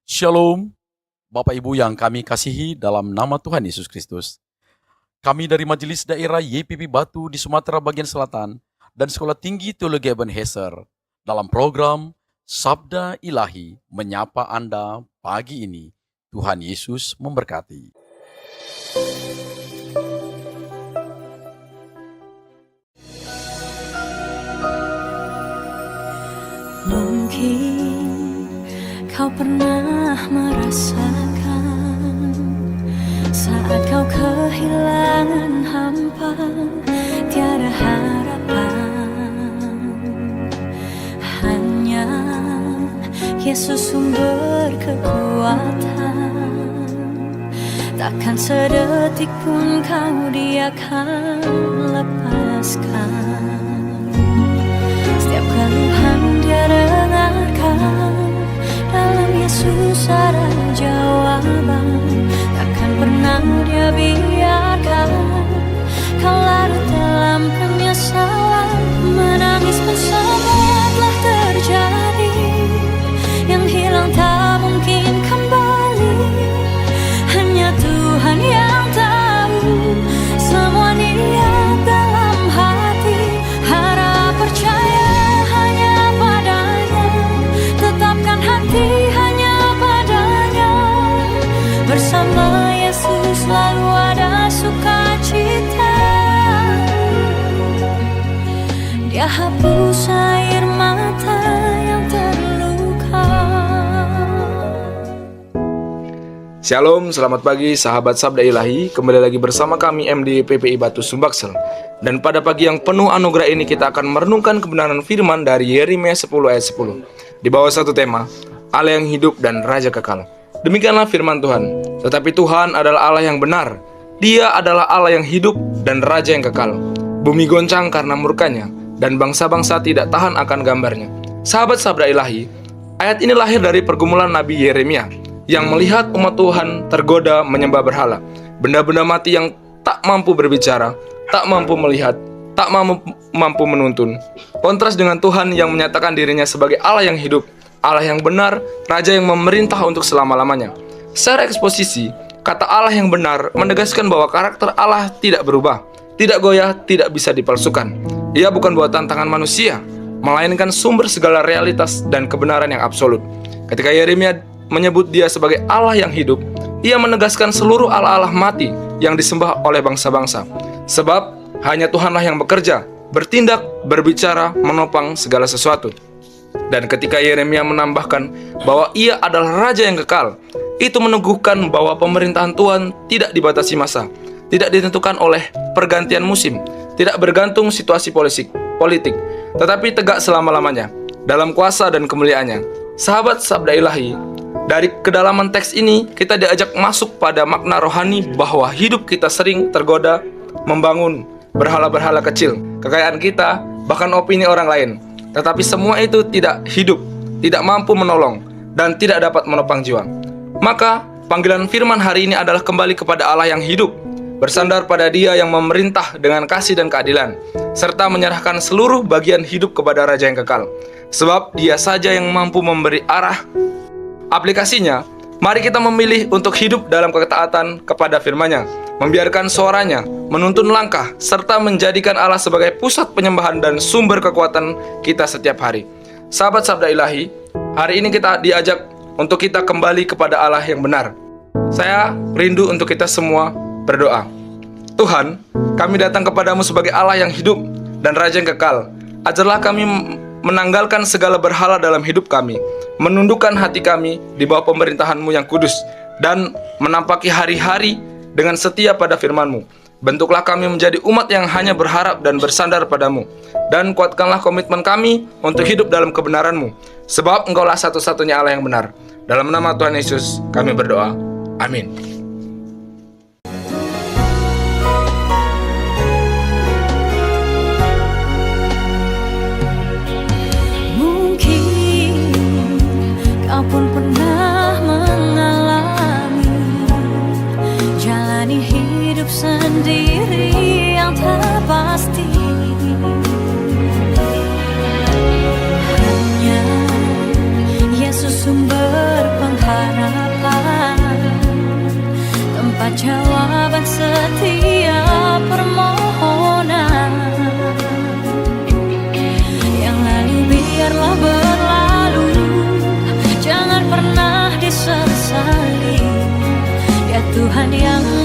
Shalom, Bapak Ibu yang kami kasihi dalam nama Tuhan Yesus Kristus. Kami dari Majelis Daerah YPP Batu di Sumatera bagian Selatan dan Sekolah Tinggi Teologi Ebenezer dalam program Sabda Ilahi menyapa Anda pagi ini. Tuhan Yesus memberkati. Mungkin kau pernah merasakan saat kau kehilangan hampa, tiada harapan. Hanya Yesus sumber kekuatan. Takkan sedetik pun kau Dia akan lepaskan. Setiap keluhan Dia dengarkan, dalam Yesus ada jawaban. Takkan pernah Dia biarkan kau larut dalam penyesalan. Menangis pun semua telah terjadi, yang hilang tak mungkin kembali. Hanya Tuhan yang tahu semua niat dalam hati. Harap percaya hanya padanya, tetapkan hati hanya padanya. Bersama Yesus selalu ada sukacita. Dia hapus air mata yang terluka. Shalom, selamat pagi sahabat Sabda Ilahi. Kembali lagi bersama kami MD PPI Batu Sumbaksel. Dan pada pagi yang penuh anugerah ini kita akan merenungkan kebenaran firman dari Yeremia 10 ayat 10 di bawah satu tema, Allah yang hidup dan Raja kekal. Demikianlah firman Tuhan. Tetapi Tuhan adalah Allah yang benar. Dia adalah Allah yang hidup dan Raja yang kekal. Bumi goncang karena murkanya, dan bangsa-bangsa tidak tahan akan gambarnya. Sahabat Sabda Ilahi, ayat ini lahir dari pergumulan Nabi Yeremia yang melihat umat Tuhan tergoda menyembah berhala, benda-benda mati yang tak mampu berbicara, tak mampu melihat, tak mampu menuntun. Kontras dengan Tuhan yang menyatakan dirinya sebagai Allah yang hidup, Allah yang benar, Raja yang memerintah untuk selama-lamanya. Secara eksposisi, kata Allah yang benar menegaskan bahwa karakter Allah tidak berubah, tidak goyah, tidak bisa dipalsukan. Ia bukan buatan tangan manusia, melainkan sumber segala realitas dan kebenaran yang absolut. Ketika Yeremia menyebut Dia sebagai Allah yang hidup, ia menegaskan seluruh Allah-Allah mati yang disembah oleh bangsa-bangsa. Sebab hanya Tuhanlah yang bekerja, bertindak, berbicara, menopang segala sesuatu. Dan ketika Yeremia menambahkan bahwa Ia adalah Raja yang kekal, itu meneguhkan bahwa pemerintahan Tuhan tidak dibatasi masa, tidak ditentukan oleh pergantian musim, tidak bergantung situasi politik, tetapi tegak selama-lamanya dalam kuasa dan kemuliaannya. Sahabat Sabda Ilahi, dari kedalaman teks ini kita diajak masuk pada makna rohani bahwa hidup kita sering tergoda membangun berhala-berhala kecil, kekayaan kita, bahkan opini orang lain. Tetapi semua itu tidak hidup, tidak mampu menolong, dan tidak dapat menopang jiwa. Maka panggilan firman hari ini adalah kembali kepada Allah yang hidup, bersandar pada Dia yang memerintah dengan kasih dan keadilan, serta menyerahkan seluruh bagian hidup kepada Raja yang kekal. Sebab Dia saja yang mampu memberi arah. Aplikasinya, mari kita memilih untuk hidup dalam ketaatan kepada firman-Nya, membiarkan suaranya menuntun langkah, serta menjadikan Allah sebagai pusat penyembahan dan sumber kekuatan kita setiap hari. Sahabat Sabda Ilahi, hari ini kita diajak untuk kita kembali kepada Allah yang benar. Saya rindu untuk kita semua berdoa. Tuhan, kami datang kepadamu sebagai Allah yang hidup dan Raja yang kekal. Ajarlah kami menanggalkan segala berhala dalam hidup kami, menundukkan hati kami di bawah pemerintahan-Mu yang kudus, dan menampaki hari-hari dengan setia pada firman-Mu. Bentuklah kami menjadi umat yang hanya berharap dan bersandar padamu, dan kuatkanlah komitmen kami untuk hidup dalam kebenaran-Mu, sebab Engkaulah satu-satunya Allah yang benar. Dalam nama Tuhan Yesus kami berdoa, amin. Kau pun pernah mengalami jalani hidup sendiri yang tak pasti. Hanya Yesus sumber pengharapan. mengabaikan setiap permohonan. Yang lalu biarlah berlalu, jangan pernah disesali. Ya Tuhan yang